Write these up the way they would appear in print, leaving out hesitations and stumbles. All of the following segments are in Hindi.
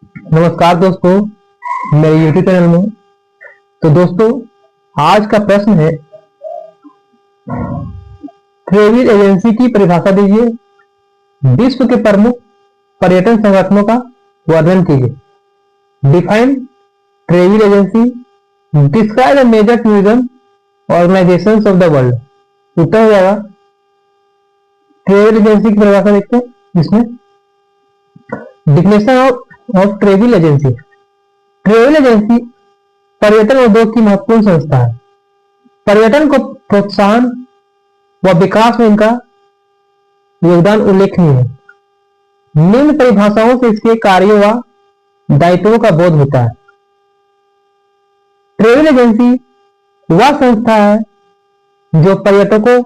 नमस्कार दोस्तों, मेरे YouTube चैनल में। तो दोस्तों, आज का प्रश्न है, ट्रैवल एजेंसी की परिभाषा दीजिए। विश्व के प्रमुख पर्यटन संगठनों का वर्णन कीजिए। Define travel agency, describe the major tourism organisations of the world. उत्तर हो जाएगा ट्रैवल एजेंसी की परिभाषा देखते हैं। इसमें definition of travel agency. Travel agency पर्यटन उद्योग की महत्वपूर्ण संस्था है। पर्यटन को प्रोत्साहन व विकास में इनका योगदान उल्लेखनीय है। निम्न परिभाषाओं से इसके कार्यों व दायित्वों का बोध होता है। ट्रैवल एजेंसी वह संस्था है जो पर्यटकों,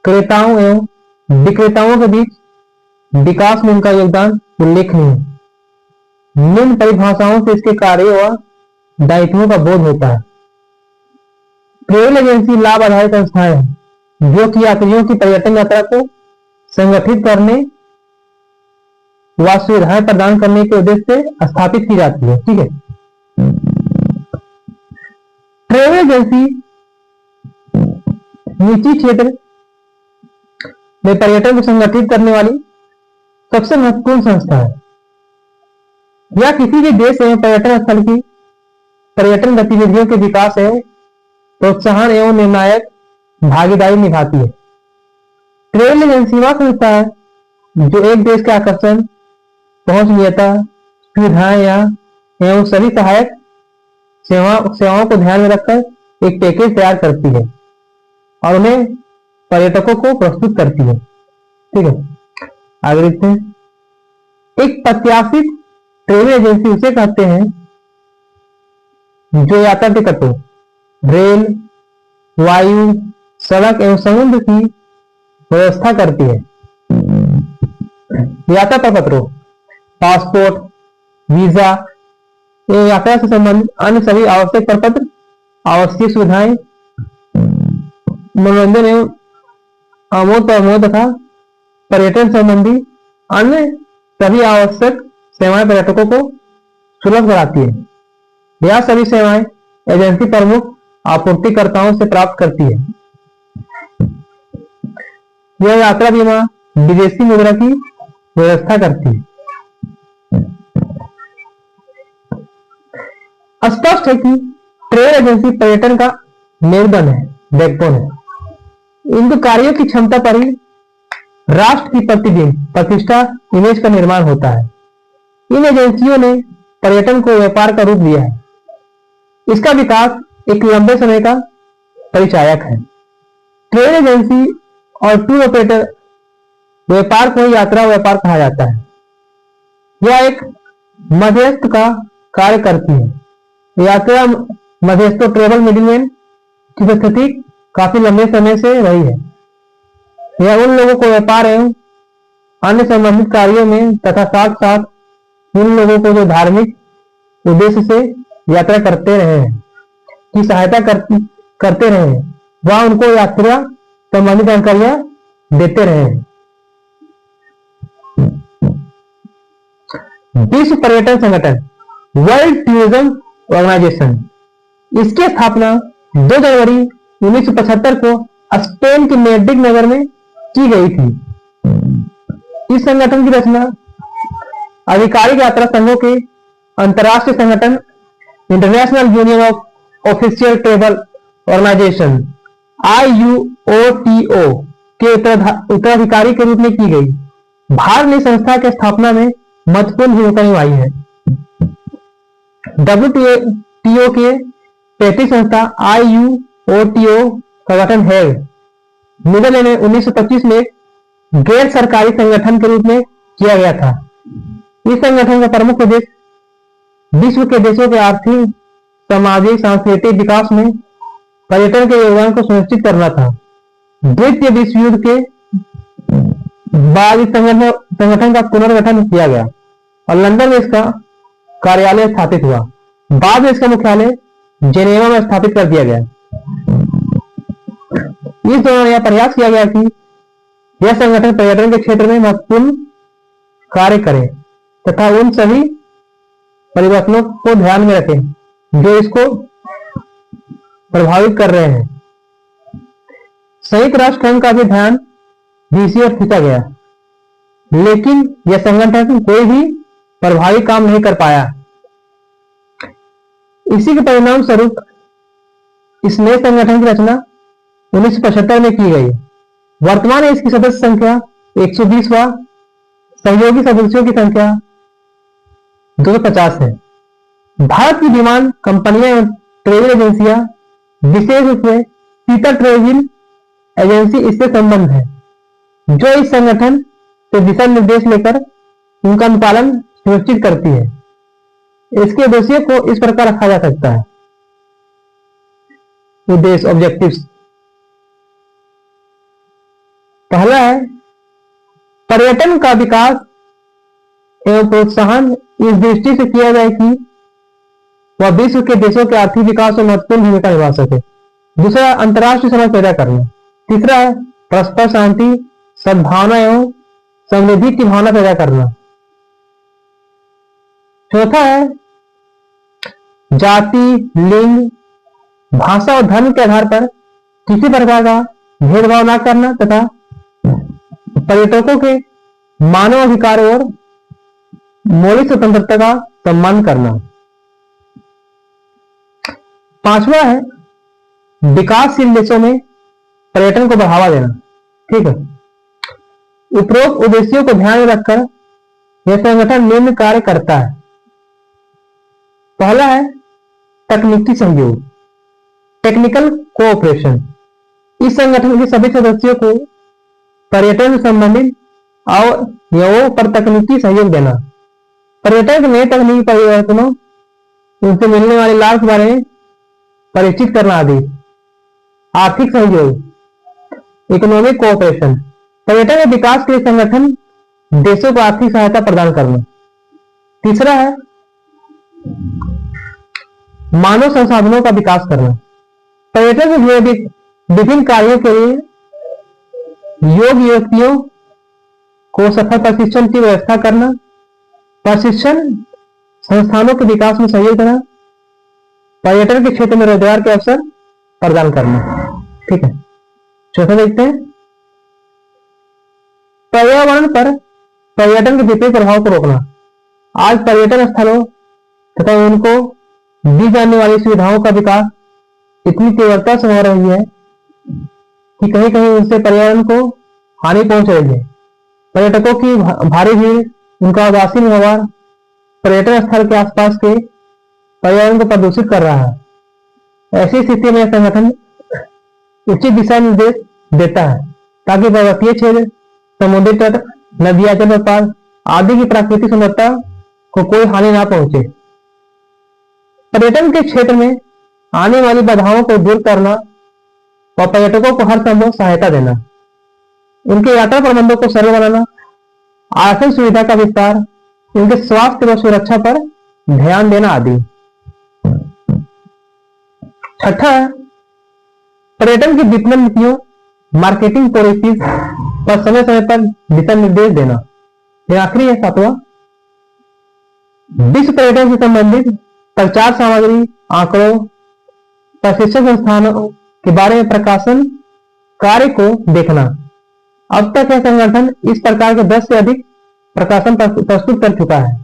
क्रेताओं एवं विक्रेताओं के बीच विकास में उनका योगदान उल्लेखनीय है। निम्न परिभाषाओं से इसके कार्यों व दायित्वों का बोध होता है। ट्रैवल एजेंसी लाभ आधारित संस्थाएं हैं जो कि यात्रियों की पर्यटन यात्रा को संगठित करने व सुविधाएं प्रदान करने के उद्देश्य से स्थापित की जाती है। ठीक है। ट्रैवल एजेंसी निजी क्षेत्र में पर्यटन को संगठित करने वाली सबसे महत्वपूर्ण संस्था है। यह किसी भी देश एवं पर्यटन स्थल की पर्यटन गतिविधियों के विकास एवं प्रोत्साहन एवं निर्णायक भागीदारी निभाती है। ट्रैवल एजेंसी वह संस्था है जो एक देश के आकर्षण, पहुंचनीयता, सुविधाएं एवं सभी सहायक सेवाओं को ध्यान में रखकर एक पैकेज तैयार करती है और उन्हें पर्यटकों को प्रस्तुत करती है। ठीक है, आगे देखते हैं। एक प्रत्याशित ट्रैवल एजेंसी उसे कहते हैं जो यात्रा टिकटों, रेल, वायु, सड़क एवं समुद्र की व्यवस्था करती है। यात्रा प्रपत्रों, पासपोर्ट, वीजा एवं यात्रा से संबंधित अन्य सभी आवश्यक प्रपत्र, आवश्यक सुविधाएं, मनोरंजन एवं आमोद प्रमोद तथा पर्यटन संबंधी अन्य सभी आवश्यक सेवाएं पर्यटकों को सुलभ कराती है। यह सभी सेवाएं एजेंसी प्रमुख आपूर्तिकर्ताओं से प्राप्त करती है। यह यात्रा बीमा, विदेशी मुद्रा की व्यवस्था करती है। स्पष्ट है कि ट्रैवल एजेंसी पर्यटन का मेरुदंड है, बैकबोन है। इन कार्यों की क्षमता पर ही राष्ट्र की प्रतिष्ठा, इमेज का निर्माण होता है। इन एजेंसियों ने पर्यटन को व्यापार का रूप दिया है। इसका विकास एक लंबे समय का परिचायक है। ट्रैवल एजेंसी और टूर ऑपरेटर व्यापार को यात्रा व्यापार कहा जाता है। यह एक मध्यस्थ का कार्य करती है। यात्रा मध्यस्थों, ट्रैवल मिडिलमैन की उपस्थिति काफी लंबे समय से रही है। यह उन लोगों को व्यापार एवं अन्य संबंधित कार्यों में तथा साथ साथ उन लोगों को जो धार्मिक उद्देश्य से यात्रा करते रहे हैं की सहायता करते रहे हैं, वह उनको यात्रा संबंधित जानकारियां देते रहे हैं। विश्व पर्यटन संगठन, वर्ल्ड टूरिज्म ऑर्गेनाइजेशन, इसकी स्थापना 2 जनवरी 1975 को स्पेन के मैड्रिड नगर में की गई थी। इस संगठन की रचना आधिकारिक यात्रा संघों के अंतर्राष्ट्रीय संगठन international union of official travel organization IUOTO के उत्तराधिकारी के रूप में की गई। भारत ने संस्था की स्थापना में महत्वपूर्ण भूमिका निभाई है। WTO के 35 संस्था IUOTO का गठन है। नीदरलैंड में 1925 में गैर सरकारी संगठन के रूप में किया गया था। इस संगठन का प्रमुख उद्देश्य विश्व के देशों के आर्थिक, सामाजिक, सांस्कृतिक विकास में पर्यटन के योगदान को सुनिश्चित करना था। द्वितीय विश्व युद्ध के बाद इस संगठन का पुनर्गठन किया गया और लंदन में इसका कार्यालय स्थापित हुआ। बाद में इसका मुख्यालय जेनेवा में स्थापित कर दिया गया। इस दौरान यह प्रयास किया गया कि यह संगठन पर्यटन के क्षेत्र में महत्वपूर्ण कार्य करे तथा उन सभी परिवर्तनों को ध्यान में रखें जो इसको प्रभावित कर रहे हैं। संयुक्त राष्ट्र संघ का भी ध्यान दूसरी ओर खींचा गया, लेकिन यह संगठन कोई भी प्रभावी काम नहीं कर पाया। इसी के परिणाम स्वरूप इस नए संगठन की रचना 1975 में की गई। वर्तमान में इसकी सदस्य संख्या 120 व सहयोगी सदस्यों की संख्या 250 है। भारत की विमान कंपनियां एवं ट्रेवल एजेंसियां, विशेष रूप से पीटर ट्रेवल एजेंसी, इससे संबंध है, जो इस संगठन से दिशा निर्देश लेकर उनका अनुपालन सुनिश्चित करती है। इसके उद्देश्यों को इस प्रकार रखा जा सकता है। उद्देश्य, ऑब्जेक्टिव्स। पहला है पर्यटन का विकास एवं प्रोत्साहन इस दृष्टि से किया जाए कि वह विश्व के देशों के आर्थिक विकास में महत्वपूर्ण भूमिका निभा सके। दूसरा, अंतर्राष्ट्रीय समझ पैदा करना। तीसरा है परस्पर शांति, सद्भावना एवं समृद्धि की भावना पैदा करना। चौथा है जाति, लिंग, भाषा और धर्म के आधार पर किसी प्रकार का भेदभाव न करना तथा पर्यटकों के मानव अधिकार और मौलिक स्वतंत्रता का सम्मान करना। पांचवा है विकासशील देशों में पर्यटन को बढ़ावा देना। ठीक है। उपरोक्त उद्देश्यों को ध्यान में रखकर यह संगठन निम्न कार्य करता है। पहला है तकनीकी सहयोग, टेक्निकल कोऑपरेशन। इस संगठन के सभी सदस्यों को पर्यटन से संबंधित अवयवों पर तकनीकी सहयोग देना, पर्यटन के नए तकनीकी परिवर्तनों, उनसे मिलने वाले लाभ के बारे में परिचित करना आदि। आर्थिक सहयोग, इकोनॉमिक कोऑपरेशन, पर्यटन के विकास के लिए संगठन देशों को आर्थिक सहायता प्रदान करना। तीसरा है मानव संसाधनों का विकास करना, पर्यटन से जुड़े विभिन्न कार्यों के लिए योग्य व्यक्तियों को सफल प्रशिक्षण की व्यवस्था करना, प्रशिक्षण संस्थानों के विकास में सहयोग देना, पर्यटन के क्षेत्र में रोजगार के अवसर प्रदान करना। ठीक है। चौथा देखते हैं पर्यावरण पर पर्यटन के विपरीत प्रभाव को रोकना। आज पर्यटन स्थलों तथा उनको दी जाने वाली सुविधाओं का विकास इतनी तीव्रता से हो रही है कि कहीं कहीं उनसे पर्यावरण को हानि पहुंच रही है। पर्यटकों की भारी भीड़, उनका उदासीन व्यवहार पर्यटन स्थल के आसपास के पर्यावरण को प्रदूषित कर रहा है। ऐसी स्थिति में संगठन उचित दिशा निर्देश देता है ताकि पर्वतीय क्षेत्र, समुद्री तट, नदियां, जलप्रपात आदि की प्राकृतिक सुंदरता को कोई हानि ना पहुंचे। पर्यटन के क्षेत्र में आने वाली बाधाओं को दूर करना और पर्यटकों को हर संभव सहायता देना, उनके यात्रा प्रबंधों को सरल बनाना, आसन सुविधा का विस्तार, उनके स्वास्थ्य व सुरक्षा पर ध्यान देना आदि। छठा है पर्यटन की विपणन नीतियों, मार्केटिंग पॉलिसीज पर समय समय पर दिशा निर्देश देना। यह आखिरी है सातवां, विश्व पर्यटन से संबंधित प्रचार सामग्री, आंकड़ों, प्रशिक्षण संस्थानों के बारे में प्रकाशन कार्य को देखना। अब तक यह संगठन इस प्रकार के 10 से अधिक प्रकाशन प्रस्तुत कर चुका है।